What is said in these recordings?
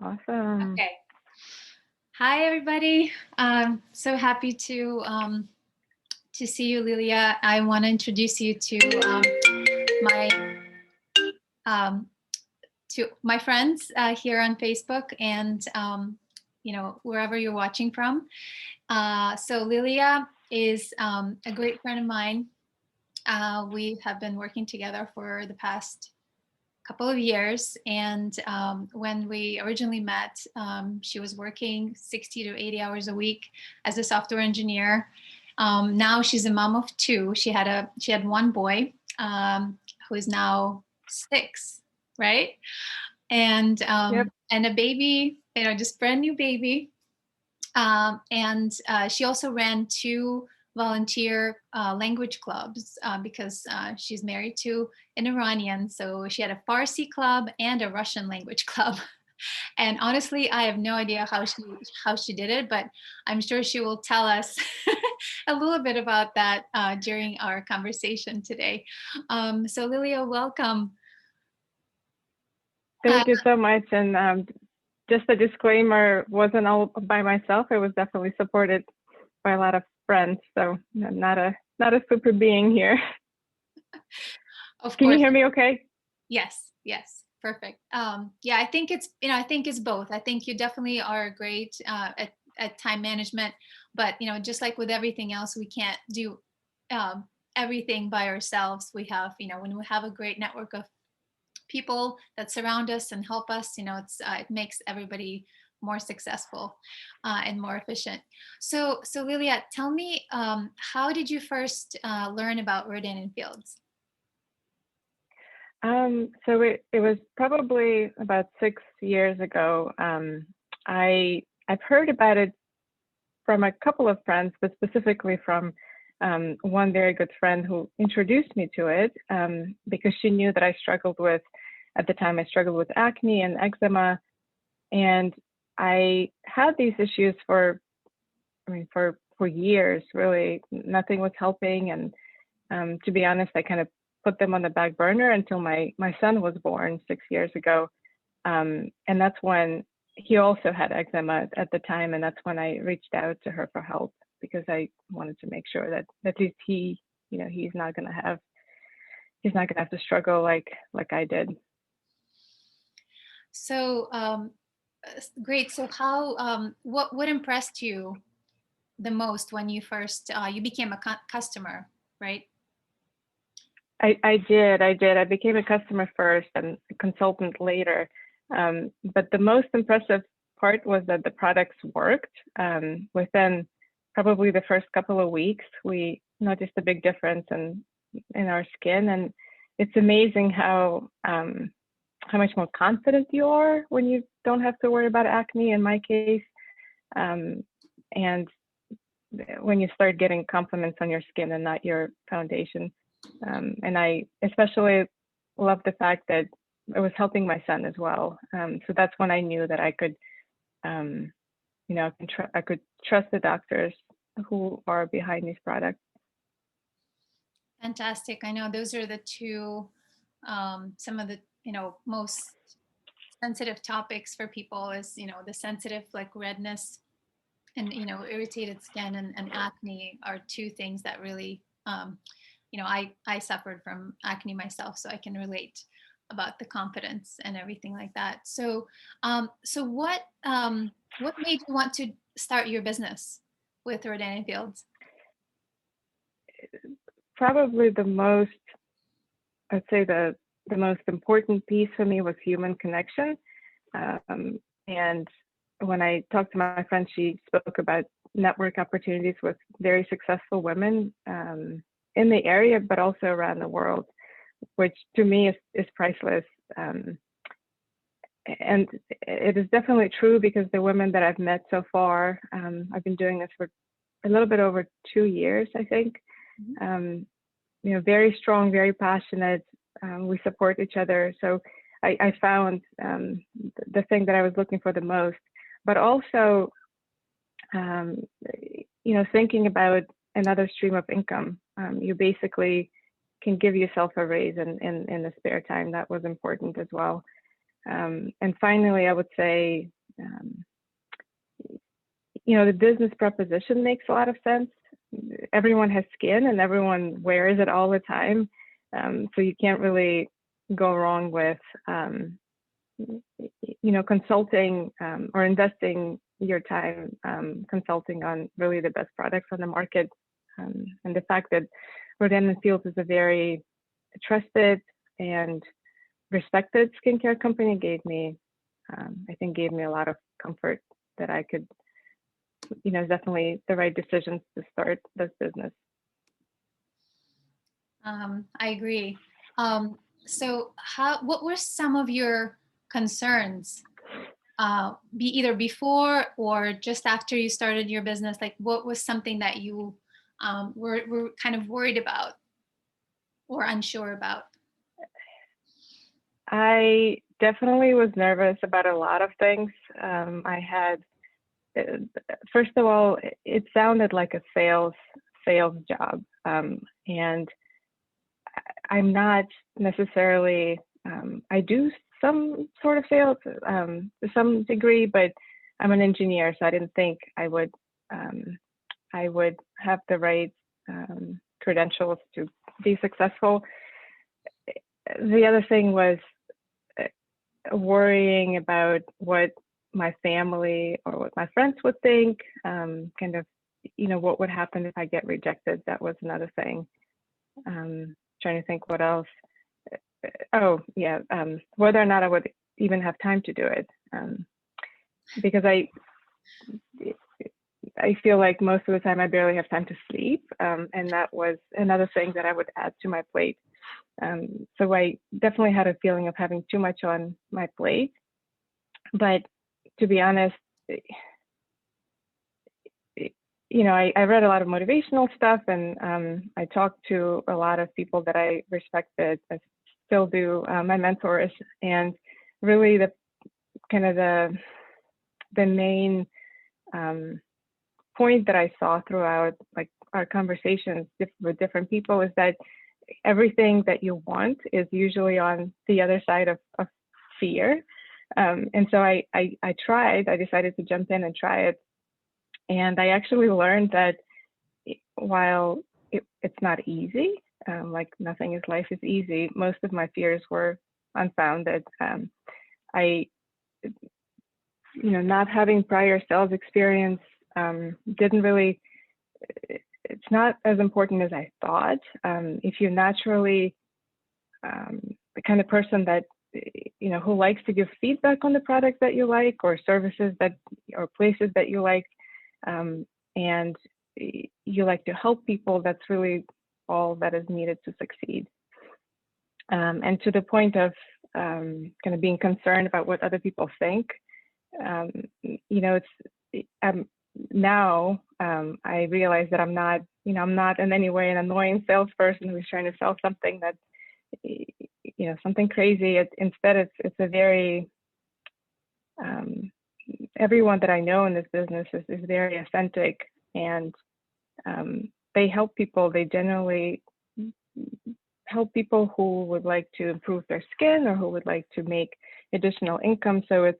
Awesome. Okay. Hi, everybody. So happy to see you, Lilia. I want to introduce you my um, to my friends here on Facebook and wherever you're watching from. So Lilia is a great friend of mine. We have been working together for the past couple of years. And when we originally met, she was working 60 to 80 hours a week as a software engineer. Now she's a mom of two. She had one boy who is now 6, right? Yep. And a baby, just brand new baby. And she also ran 2 volunteer language clubs because she's married to an Iranian. So she had a Farsi club and a Russian language club. And honestly, I have no idea how she did it, but I'm sure she will tell us a little bit about that during our conversation today. So Lilia, welcome. Thank you so much. And just a disclaimer, wasn't all by myself. I was definitely supported by a lot of friends. So I'm not a super being here. Of Can you course. hear me okay? Yes, perfect. Yeah, I think it's both. I think you definitely are great at time management, but just like with everything else, we can't do everything by ourselves. We have, when we have a great network of people that surround us and help us, it makes everybody more successful and more efficient. So Lilia, tell me, how did you first learn about Rodan and Fields? So it was probably about 6 years ago. I've heard about it from a couple of friends, but specifically from one very good friend who introduced me to it because she knew that at the time, I struggled with acne and eczema. And I had these issues for years, really. Nothing was helping. And to be honest, I kind of put them on the back burner until my son was born 6 years ago. And that's when he also had eczema at the time. And that's when I reached out to her for help because I wanted to make sure that at least he's not going to have to struggle like I did. So great. So what impressed you the most when you first you became a customer, right? I did. I became a customer first and a consultant later. But the most impressive part was that the products worked. Within probably the first couple of weeks, we noticed a big difference in our skin, and it's amazing how much more confident you are when you don't have to worry about acne. In my case, and when you start getting compliments on your skin and not your foundation. And I especially love the fact that it was helping my son as well. So that's when I knew that I could, I could trust the doctors who are behind these products. Fantastic. I know those are the two some of the most sensitive topics for people is the sensitive like redness and irritated skin and acne are 2 things that really I suffered from acne myself, so I can relate about the confidence and everything like that. So what made you want to start your business with Rodan and Fields? Probably I'd say the most important piece for me was human connection. And when I talked to my friend, she spoke about network opportunities with very successful women in the area, but also around the world, which to me is priceless. And it is definitely true because the women that I've met so far, I've been doing this for a little bit over 2 years, I think. Very strong, very passionate. We support each other. So I found the thing that I was looking for the most, but also, thinking about another stream of income. You basically can give yourself a raise in the spare time. That was important as well. And finally, I would say, the business proposition makes a lot of sense. Everyone has skin and everyone wears it all the time. So you can't really go wrong with, consulting or investing your time consulting on really the best products on the market. And the fact that Rodan and Fields is a very trusted and respected skincare company gave me a lot of comfort that I could, definitely the right decisions to start this business. I agree. So what were some of your concerns, either before or just after you started your business? Like, what was something that you were kind of worried about or unsure about? I definitely was nervous about a lot of things. I had, first of all, it sounded like a sales job, and I'm not necessarily. I do some sort of sales to some degree, but I'm an engineer, so I didn't think I would have the right credentials to be successful. The other thing was worrying about what my family or what my friends would think, kind of, what would happen if I get rejected. That was another thing. Trying to think what else. Oh, yeah, whether or not I would even have time to do it. Because I feel like most of the time I barely have time to sleep. And that was another thing that I would add to my plate. So I definitely had a feeling of having too much on my plate. But to be honest, I read a lot of motivational stuff, and I talked to a lot of people that I respected. I still do, my mentors, and really the main point that I saw throughout like our conversations with different people is that everything that you want is usually on the other side of fear. And so I decided to jump in and try it. And I actually learned that while it's not easy, like nothing in life is easy, most of my fears were unfounded. Not having prior sales experience didn't really, it's not as important as I thought. If you're naturally the kind of person that, who likes to give feedback on the product that you like, or services or places that you like, and you like to help people, that's really all that is needed to succeed. And to the point of kind of being concerned about what other people think, now I realize that I'm not in any way an annoying salesperson who's trying to sell something that, something crazy. Instead, it's a very, everyone that I know in this business is very authentic, and they help people. They generally help people who would like to improve their skin or who would like to make additional income. So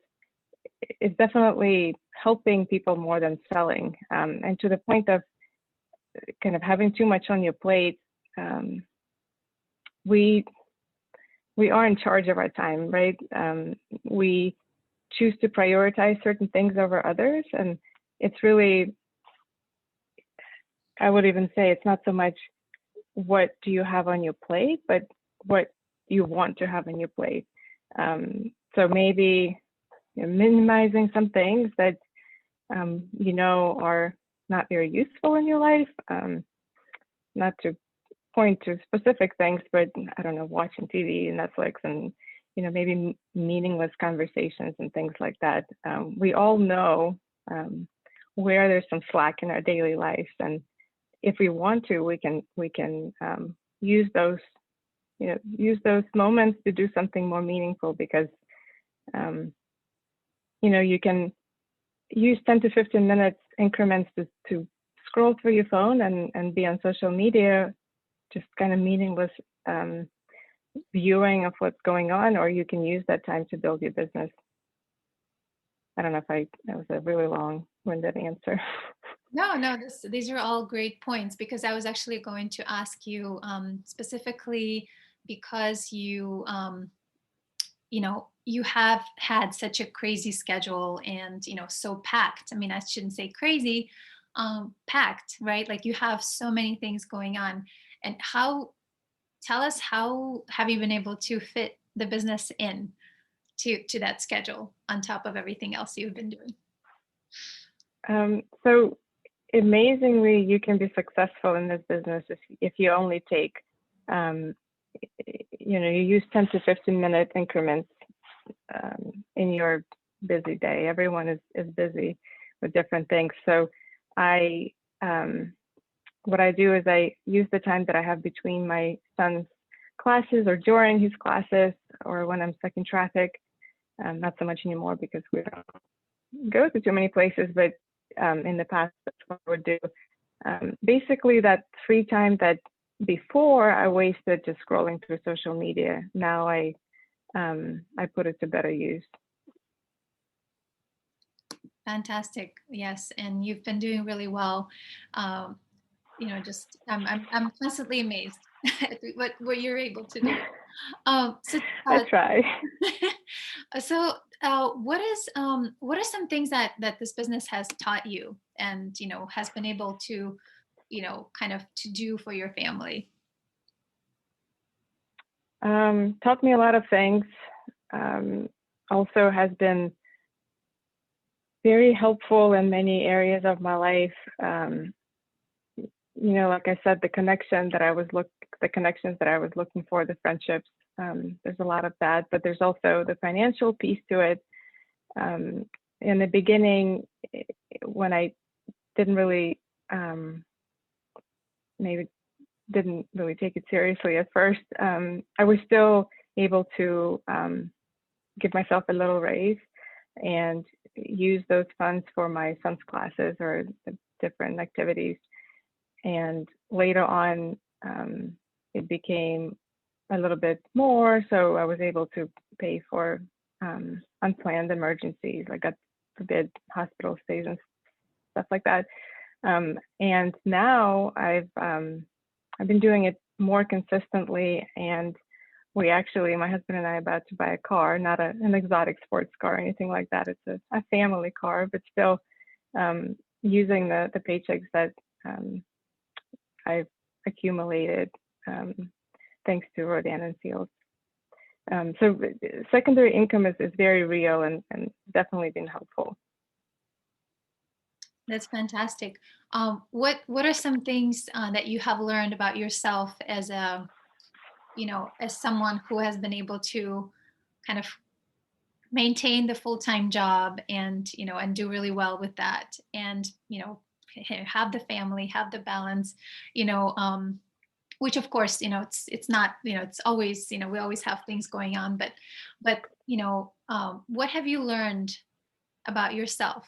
it's definitely helping people more than selling. And to the point of kind of having too much on your plate, we are in charge of our time, right? We choose to prioritize certain things over others. And it's really, I would even say it's not so much what do you have on your plate, but what you want to have on your plate. So maybe minimizing some things that are not very useful in your life. Not to point to specific things, but I don't know, watching TV, Netflix, and maybe meaningless conversations and things like that. We all know where there's some slack in our daily life, and if we want to, we can use those moments to do something more meaningful, because you can use 10 to 15 minutes increments to scroll through your phone and be on social media, just kind of meaningless viewing of what's going on, or you can use that time to build your business. I don't know if that was a really long-winded answer. No, these are all great points, because I was actually going to ask you specifically because you have had such a crazy schedule and, so packed. I mean, I shouldn't say crazy, packed, right? Like you have so many things going on. And tell us, how have you been able to fit the business in to that schedule on top of everything else you've been doing? So amazingly, you can be successful in this business if you only take, you use 10 to 15-minute increments in your busy day. Everyone is busy with different things. So what I do is I use the time that I have between my son's classes or during his classes or when I'm stuck in traffic. Not so much anymore because we don't go to too many places, but in the past, that's what I would do. Basically, that free time that before I wasted just scrolling through social media, now I put it to better use. Fantastic. Yes, and you've been doing really well. Just I'm constantly amazed at what you're able to do. I try. So, what are some things that this business has taught you, and has been able to, kind of to do for your family? Taught me a lot of things. Also has been very helpful in many areas of my life. Like I said, the connections that I was looking for, the friendships. There's a lot of that, but there's also the financial piece to it. In the beginning, when I didn't really, maybe didn't really take it seriously at first, I was still able to give myself a little raise and use those funds for my son's classes or the different activities. And later on, it became a little bit more, so I was able to pay for unplanned emergencies, like God forbid hospital stays and stuff like that. And now I've been doing it more consistently, and my husband and I, are about to buy a car, not an exotic sports car or anything like that. It's a family car, but still using the paychecks that I've accumulated thanks to Rodan and Fields. So secondary income is very real and definitely been helpful. That's fantastic. What are some things that you have learned about yourself as as someone who has been able to kind of maintain the full-time job and and do really well with that, and have the family, have the balance, which of course it's not, it's always, we always have things going on, but what have you learned about yourself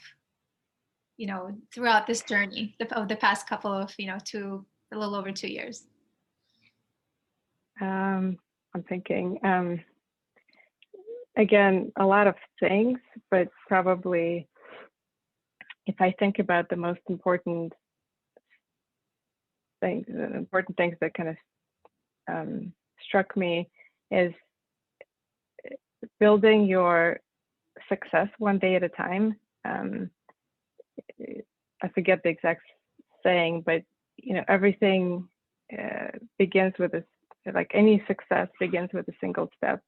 throughout this journey of the past couple of a little over 2 years? I'm thinking again, a lot of things, but probably if I think about the most important things that kind of struck me is building your success one day at a time. I forget the exact saying, but everything begins with like any success begins with a single step,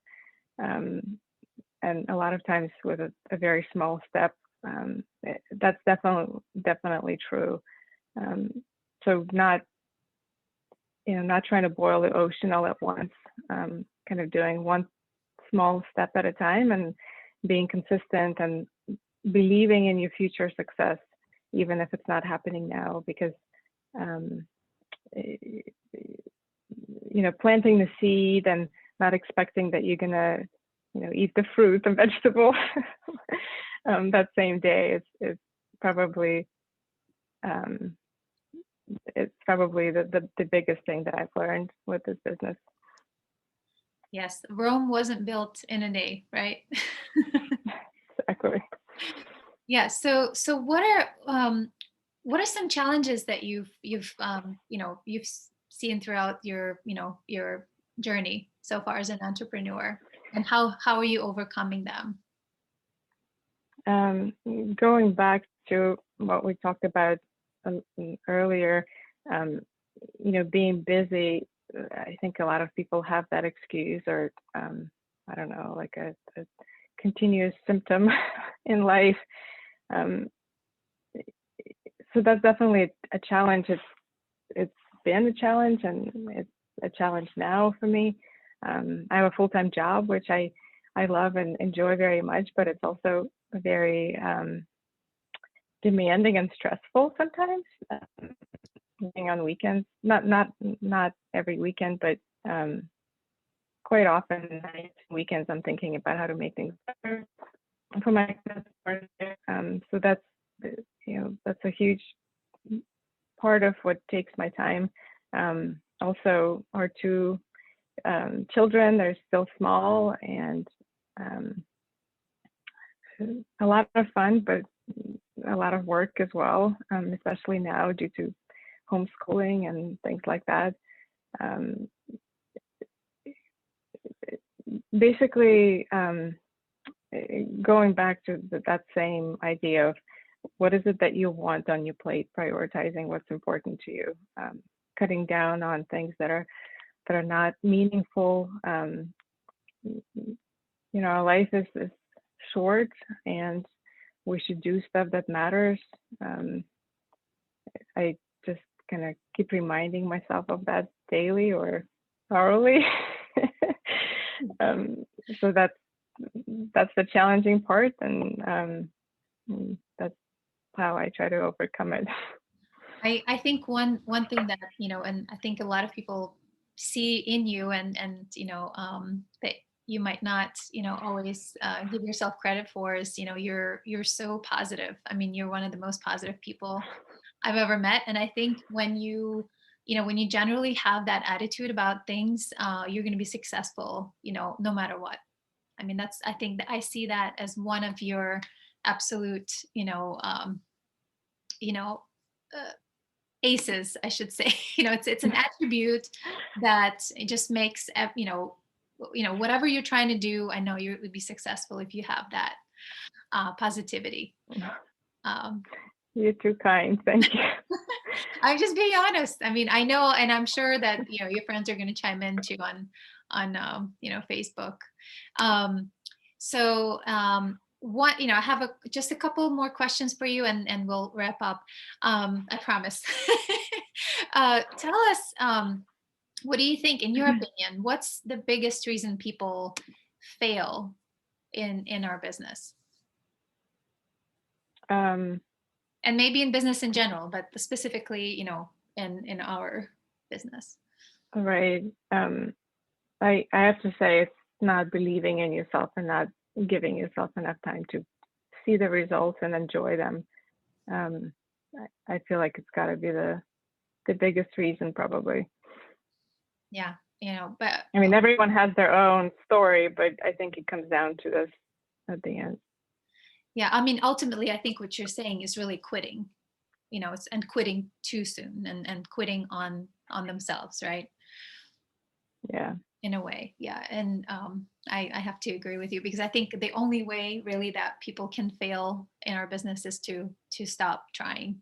and a lot of times with a very small step. That's definitely true. So not trying to boil the ocean all at once, kind of doing one small step at a time and being consistent and believing in your future success, even if it's not happening now, because planting the seed and not expecting that you're gonna eat the fruit and vegetable that same day is probably it's probably the biggest thing that I've learned with this business. Yes, Rome wasn't built in a day, right? Exactly. Yeah. So what are some challenges that you've seen throughout your your journey so far as an entrepreneur, and how are you overcoming them? Um, Going back to what we talked about earlier, um, being busy, I think a lot of people have that excuse, or I don't know, like a continuous symptom in life. Um, so that's definitely a challenge. It's been a challenge, and it's a challenge now for me. I have a full-time job, which I love and enjoy very much, but it's also very demanding and stressful sometimes. Being on weekends, not every weekend, but quite often weekends, I'm thinking about how to make things better for my customers. So that's a huge part of what takes my time. Also, our two children, they're still small, and um, a lot of fun, but a lot of work as well, especially now due to homeschooling and things like that. Um, Basically, going back to that same idea of what is it that you want on your plate, prioritizing what's important to you, cutting down on things that are not meaningful. Life is short, and we should do stuff that matters. I just kind of keep reminding myself of that daily or thoroughly. um, so that's the challenging part, and that's how I try to overcome it. I think one thing that and I think a lot of people see in you, and that you might not always give yourself credit for, is you're so positive. I mean, you're one of the most positive people I've ever met. And I think when you generally have that attitude about things, you're going to be successful, no matter what. I mean, I think that I see that as one of your absolute, you know, uh, aces, I should say. It's an attribute that it just makes, whatever you're trying to do, I know you would be successful if you have that positivity. Um, You're too kind. Thank you. I'm just being honest. I mean, I know, and I'm sure that your friends are going to chime in too on Facebook. Um, what I have just a couple more questions for you, and we'll wrap up. I promise. Tell us, what do you think, in your opinion, what's the biggest reason people fail in our business, Um, and maybe in business in general, but specifically, in our business? right. I have to say, it's not believing in yourself and not giving yourself enough time to see the results and enjoy them. Um, I feel like it's got to be the biggest reason, probably. Yeah, but I mean, everyone has their own story, but I think it comes down to this at the end. yeah, I mean, ultimately, I think what you're saying is really quitting, and quitting too soon, and quitting on themselves, right? Yeah. In a way, yeah. And I have to agree with you, because I think the only way really that people can fail in our business is to stop trying,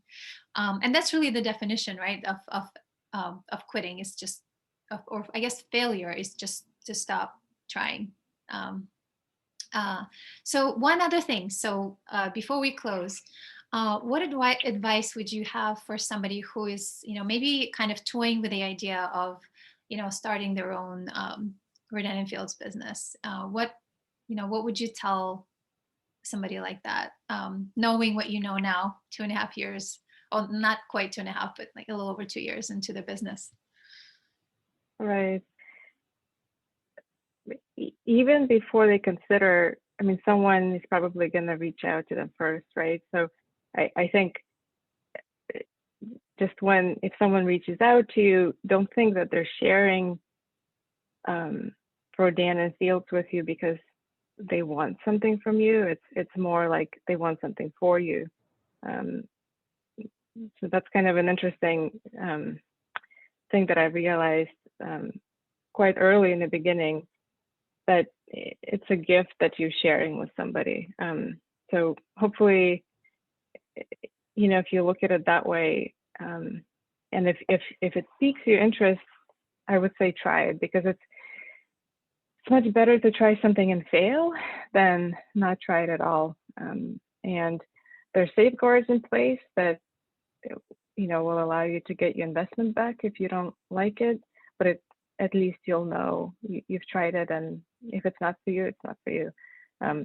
and that's really the definition, right, of quitting, is just, or I guess failure is just to stop trying. Um, Uh, so one other thing. So before we close, what advice would you have for somebody who is, maybe kind of toying with the idea of, starting their own Rodan and Fields business? What would you tell somebody like that, knowing what you know now, 2.5 years, or not quite 2.5, but like a little over 2 years into the business? Right. Even before they consider, I mean, someone is probably going to reach out to them first, right? So I think just if someone reaches out to you, don't think that they're sharing Rodan and Fields with you because they want something from you. It's more like they want something for you. So that's kind of an interesting thing that I realized quite early in the beginning, that it's a gift that you're sharing with somebody. So hopefully, if you look at it that way, and if it piques your interest, I would say try it, because it's much better to try something and fail than not try it at all. And there's safeguards in place that will allow you to get your investment back if you don't like it, but at least you'll know you've tried it, and if it's not for you, it's not for you.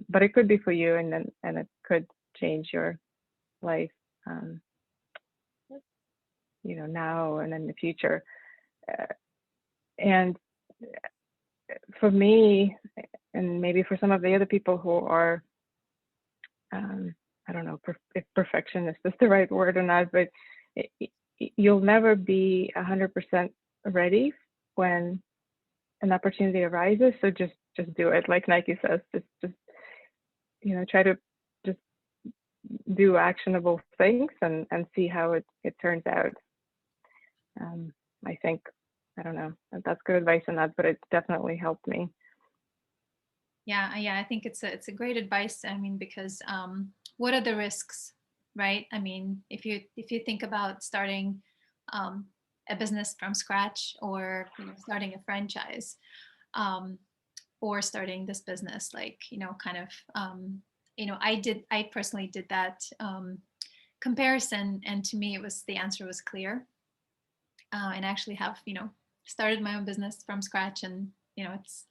But it could be for you, and it could change your life, now and in the future. And for me, and maybe for some of the other people who are, I don't know if perfectionist is the right word or not, but you'll never be 100% ready when an opportunity arises. So just do it. Like Nike says, just try to just do actionable things and see how it turns out. I think, I don't know if that's good advice or not, but it definitely helped me. Yeah, I think it's a great advice. I mean, because what are the risks, right? I mean, if you think about starting a business from scratch, or starting a franchise, or starting this business, like kind of I personally did that comparison, and to me the answer was clear. And I actually have started my own business from scratch, and it's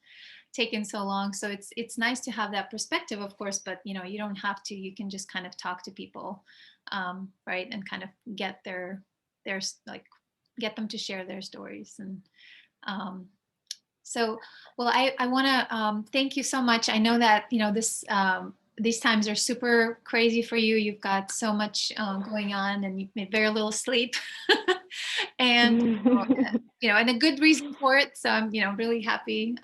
taken so long. So it's nice to have that perspective, of course, but you don't have to. You can just kind of talk to people, right, and kind of get their get them to share their stories. And so, well, I want to thank you so much. I know that this these times are super crazy for you. You've got so much going on, and you've made very little sleep, and and a good reason for it. So I'm really happy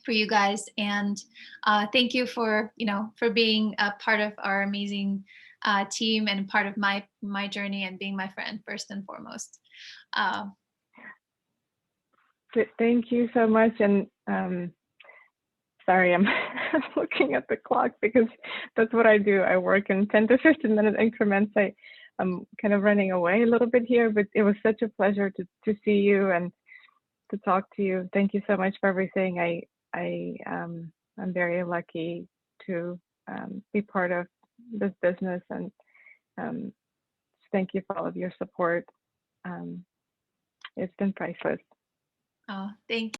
for you guys, and thank you for for being a part of our amazing team, and part of my journey, and being my friend first and foremost. Thank you so much. And sorry, I'm looking at the clock, because that's what I do. I work in 10 to 15 minute increments. I'm kind of running away a little bit here, but it was such a pleasure to see you and to talk to you. Thank you so much for everything. I'm very lucky to be part of this business, and thank you for all of your support. It's been priceless. Oh, thank you.